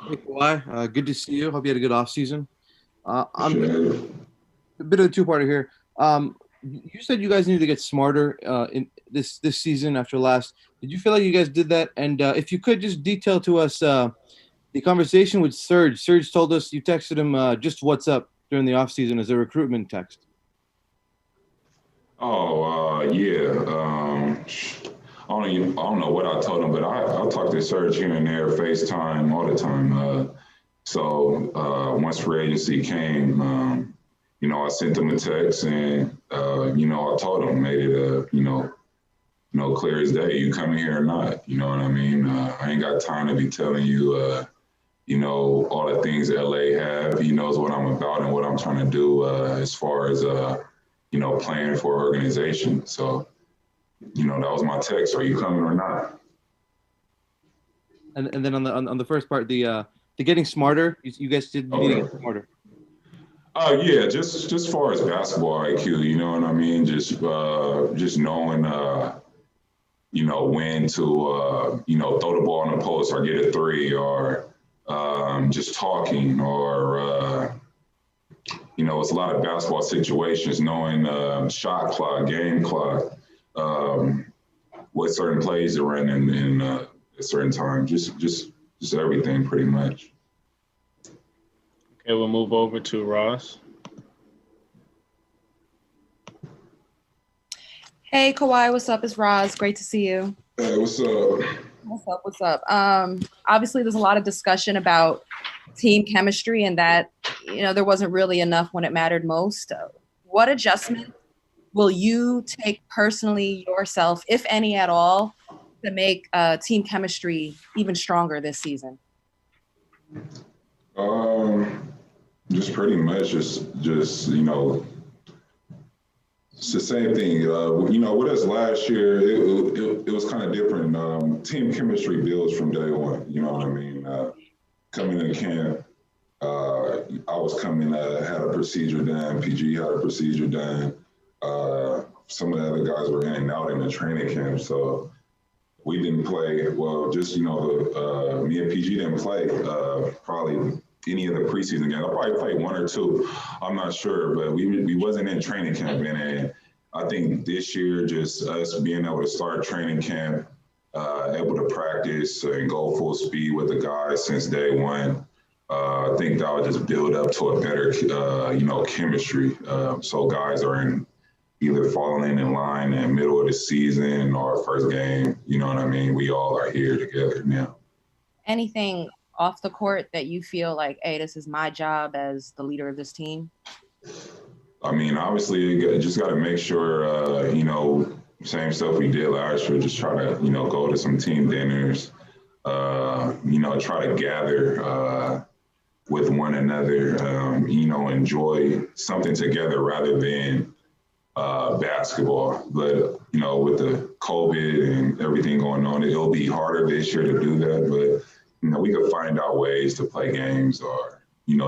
Hey, Kawhi. Good to see you. Hope you had a good off season. I'm Sure. a bit of a two-parter here. You said you guys need to get smarter in this season after last. Did you feel like you guys did that? And if you could just detail to us the conversation with Serge. Serge told us you texted him just what's up during the off season as a recruitment text. Yeah. I don't know what I told him, but I talk to Serge here and there, FaceTime all the time. Once free agency came, I sent him a text and I told him, made it clear as day. You coming here or not? You know what I mean? I ain't got time to be telling you, all the things LA have. He knows what I'm about and what I'm trying to do as far as playing for an organization. So, that was my text. Are you coming or not? And then on the first part, the getting smarter. You guys did need to Okay. get smarter. Yeah, just as far as basketball IQ, you know what I mean? Just knowing when to throw the ball in the post or get a three or just talking or it's a lot of basketball situations, knowing shot clock, game clock, um, what certain plays are in at certain times, just everything pretty much. Okay, we'll move over to Ross. Hey, Kawhi, what's up? It's Roz. Great to see you. Hey, what's up? What's up? What's up? Obviously, there's a lot of discussion about team chemistry and that, there wasn't really enough when it mattered most. What adjustment will you take personally yourself, if any at all, to make team chemistry even stronger this season? Just pretty much just it's the same thing. With us last year, it was kind of different. Team chemistry builds from day one. You know what I mean? Coming in camp, I was coming, had a procedure done. PG had a procedure done. Some of the other guys were in and out in the training camp, so we didn't play. Well, just me and PG didn't play probably any of the preseason games. I probably played one or two. I'm not sure, but we wasn't in training camp, and I think this year just us being able to start training camp, able to practice and go full speed with the guys since day one. I think that would just build up to a better, chemistry. So guys are either falling in line in the middle of the season or first game. You know what I mean? We all are here together now. Anything off the court that you feel like, hey, this is my job as the leader of this team? I mean, obviously, you just got to make sure, same stuff we did last year, just try to, go to some team dinners, try to gather with one another, enjoy something together rather than basketball. But, with the COVID and everything going on, it'll be harder this year to do that. But, we could find out ways to play games or,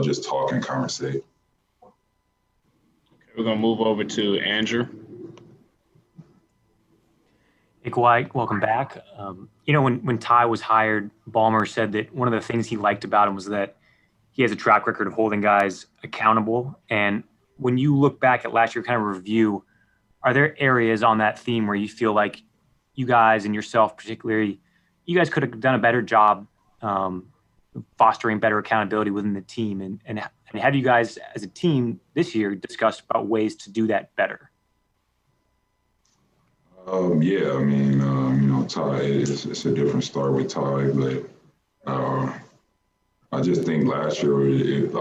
just talk and conversate. We're going to move over to Andrew. Hey, Kawhi, welcome back. When Ty was hired, Ballmer said that one of the things he liked about him was that he has a track record of holding guys accountable. And when you look back at last year, kind of review, are there areas on that theme where you feel like you guys and yourself particularly, you guys could have done a better job fostering better accountability within the team? And have you guys as a team this year discussed about ways to do that better? Yeah, I mean, Ty, it's a different start with Ty, but I just think last year, with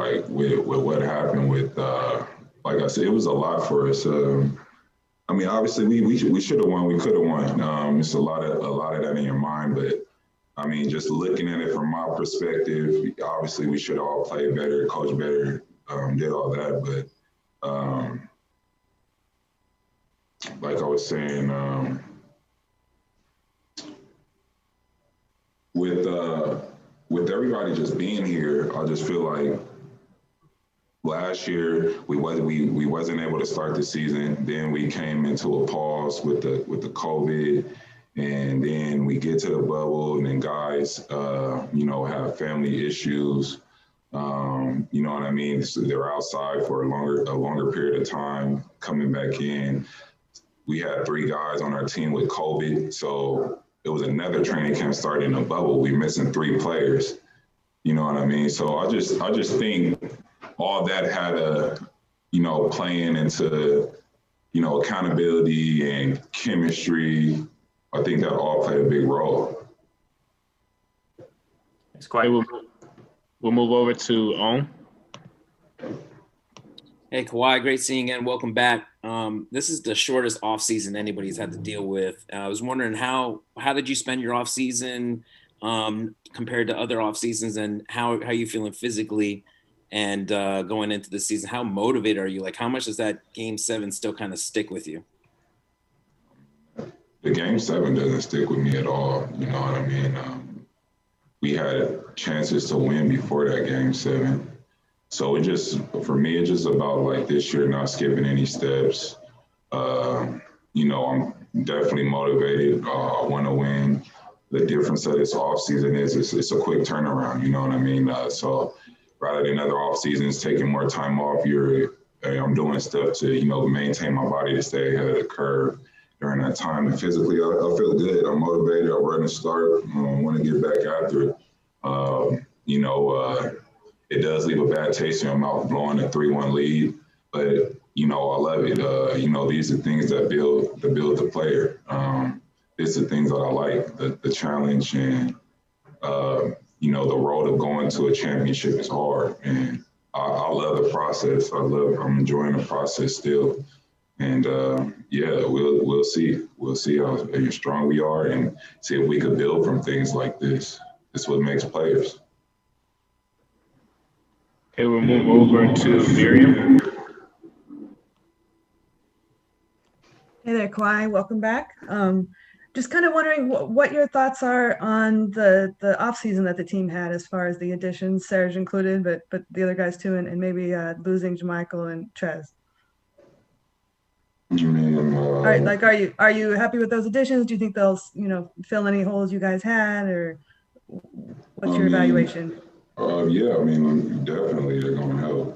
what happened with, like I said, it was a lot for us. I mean, obviously, we should have won, we could have won. It's a lot of that in your mind, but I mean, just looking at it from my perspective, obviously we should all play better, coach better, did all that. But like I was saying, with everybody just being here, I just feel like last year we wasn't able to start the season. Then we came into a pause with the COVID. And then we get to the bubble, and then guys, have family issues. You know what I mean? So they're outside for a longer period of time, coming back in. We had 3 guys on our team with COVID, so it was another training camp starting in a bubble. We missing 3 players. You know what I mean? So I just think all that had a, playing into, accountability and chemistry. I think that all played a big role. It's quite. We'll move over to On. Hey, Kawhi, great seeing you again. Welcome back. This is the shortest offseason anybody's had to deal with. I was wondering how did you spend your offseason compared to other off seasons, and how you feeling physically and going into the season? How motivated are you? Like, how much does that Game 7 still kind of stick with you? The Game 7 doesn't stick with me at all. You know what I mean? We had chances to win before that Game 7. So for me, it's just about like this year not skipping any steps. I'm definitely motivated. I want to win. The difference of this offseason is it's a quick turnaround. You know what I mean? So rather than other off seasons taking more time off, I'm doing stuff to maintain my body to stay ahead of the curve during that time. And physically, I feel good. I'm motivated. I'm ready to start. I want to get back after it. It does leave a bad taste in your mouth blowing a 3-1 lead, but I love it. These are things that build the player. These are things that I like. The challenge and the road of going to a championship is hard, and I love the process. I'm enjoying the process still, and we'll see. We'll see how strong we are, and see if we could build from things like this. It's what makes players. Okay, we'll move over to Miriam. Hey there, Kawhi. Welcome back. Just kind of wondering what your thoughts are on the offseason that the team had as far as the additions, Serge included, but the other guys too, and maybe losing JaMychal and Trez. All right, like, are you happy with those additions? Do you think they'll fill any holes you guys had, or what's your evaluation? Definitely they're going to help.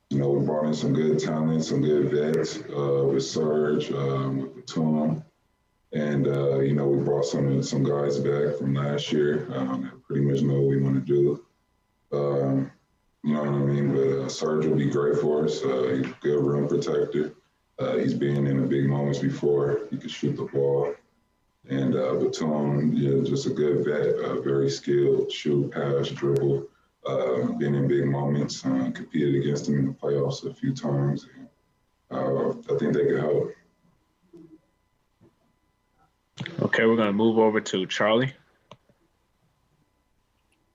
We brought in some good talent, some good vets with Serge, with Batum. And, we brought some guys back from last year that pretty much know what we want to do. You know what I mean? But Serge will be great for us. He's a good rim protector. He's been in the big moments before. He can shoot the ball. And Batum, just a good vet, very skilled, shoot, pass, dribble. Been in big moments, competed against him in the playoffs a few times. And, I think they could help. Okay, we're going to move over to Charlie.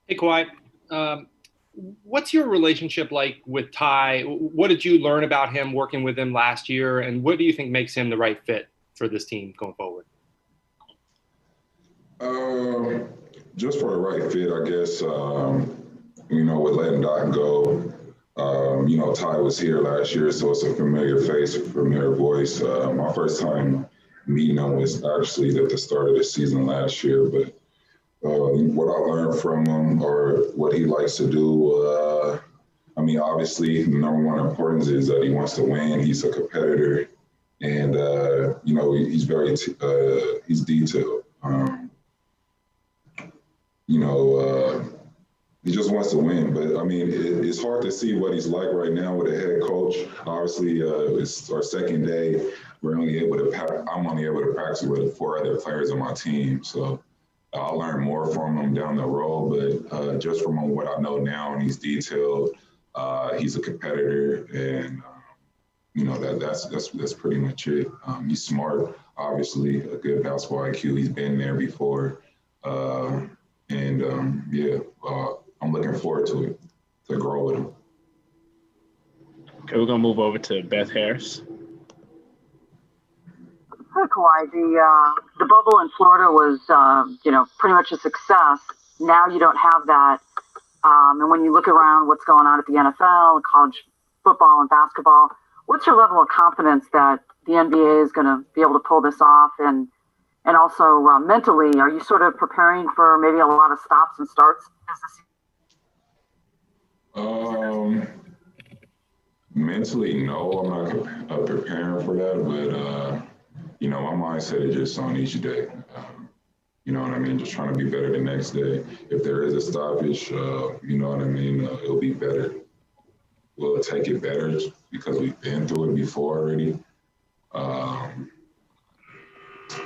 Hey, Kawhi. What's your relationship like with Ty? What did you learn about him working with him last year? And what do you think makes him the right fit for this team going forward? Just for the right fit, I guess, with letting Doc go, Ty was here last year, so it's a familiar face, a familiar voice. My first time meeting him was actually at the start of the season last year, but what I learned from him or what he likes to do, obviously, the number one importance is that he wants to win. He's a competitor, and, he's very, he's detailed. He just wants to win, but it's hard to see what he's like right now with a head coach. Obviously, it's our second day. I'm only able to practice with 4 other players on my team, so I'll learn more from him down the road. But just from what I know now, and he's detailed, he's a competitor, and that's pretty much it. He's smart, obviously, a good basketball IQ. He's been there before, I'm looking forward to grow with him. Okay, we're going to move over to Beth Harris. Hey, Kawhi, the bubble in Florida was, pretty much a success. Now you don't have that. And when you look around what's going on at the NFL, college football and basketball, what's your level of confidence that the NBA is going to be able to pull this off? And, And also mentally, are you sort of preparing for maybe a lot of stops and starts as the season? Mentally, no, I'm not preparing for that, but you know, my mindset is just on each day. You know what I mean? Just trying to be better the next day. If there is a stoppage, you know what I mean? It'll be better. We'll take it better because we've been through it before already.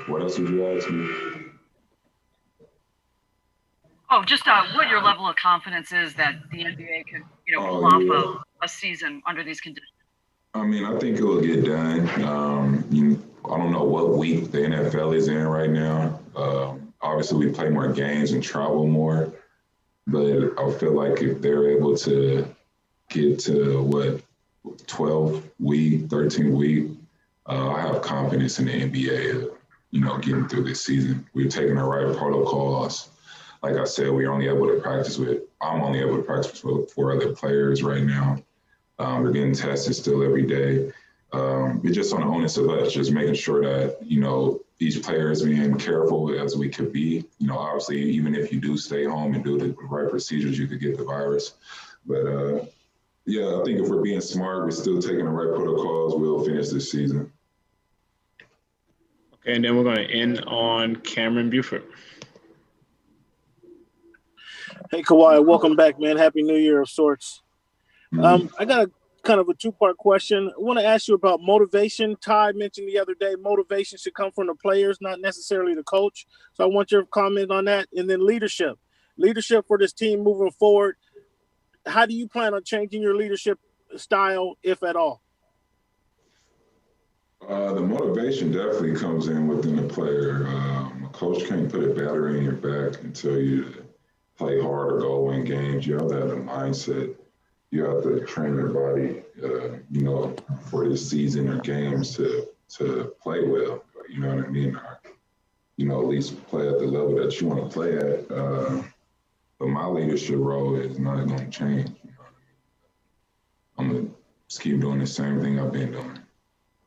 What else would you ask me? Oh, just what your level of confidence is that the NBA could, pull off a season under these conditions. I mean, I think it will get done. I don't know what week the NFL is in right now. Obviously, we play more games and travel more, but I feel like if they're able to get to 12 week, 13 week, I have confidence in the NBA. Getting through this season. We're taking the right protocols. Like I said, I'm only able to practice with 4 other players right now. We're getting tested still every day. It's just on the onus of us, just making sure that, each player is being careful as we could be. Obviously, even if you do stay home and do the right procedures, you could get the virus. But yeah, I think if we're being smart, we're still taking the right protocols, we'll finish this season. Okay, and then we're going to end on Cameron Buford. Hey, Kawhi, welcome back, man. Happy New Year of sorts. I got kind of a two-part question. I want to ask you about motivation. Ty mentioned the other day motivation should come from the players, not necessarily the coach. So I want your comment on that. And then leadership for this team moving forward. How do you plan on changing your leadership style, if at all? The motivation definitely comes in within the player. A coach can't put a battery in your back and tell you to play hard or go win games. You have to have a mindset. You have to train your body, for this season or games to play well. You know what I mean? Or, at least play at the level that you want to play at. But my leadership role is not going to change. I'm going to just keep doing the same thing I've been doing.